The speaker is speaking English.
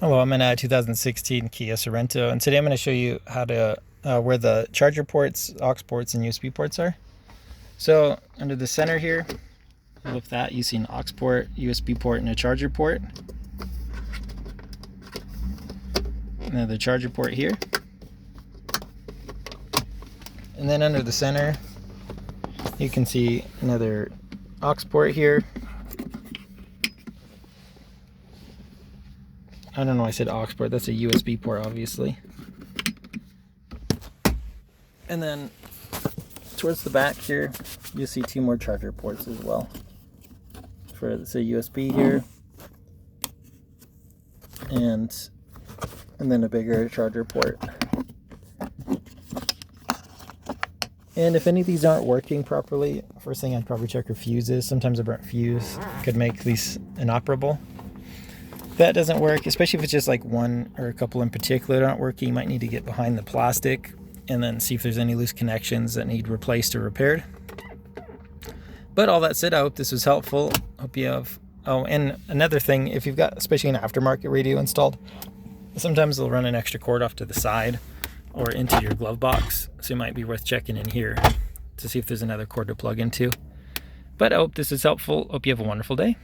Hello, I'm in a 2016 Kia Sorento, and today I'm going to show you how to where the charger ports, aux ports, and USB ports are. So under the center here, with that, you see an aux port, USB port, and a charger port. Another charger port here. And then under the center, you can see another aux port here. I don't know why I said aux port, that's a USB port obviously. And then towards the back here, you'll see two more charger ports as well. For it's a USB here, and then a bigger charger port. And if any of these aren't working properly, first thing I'd probably check your fuses. Sometimes a burnt fuse could make these inoperable. If that doesn't work, especially if it's just like one or a couple in particular that aren't working, you might need to get behind the plastic and then see if there's any loose connections that need replaced or repaired. But all that said, I hope this was helpful. Hope you have, oh, and another thing, if you've got especially an aftermarket radio installed, sometimes they'll run an extra cord off to the side or into your glove box, so it might be worth checking in here to see if there's another cord to plug into. But I hope this is helpful. Hope you have a wonderful day.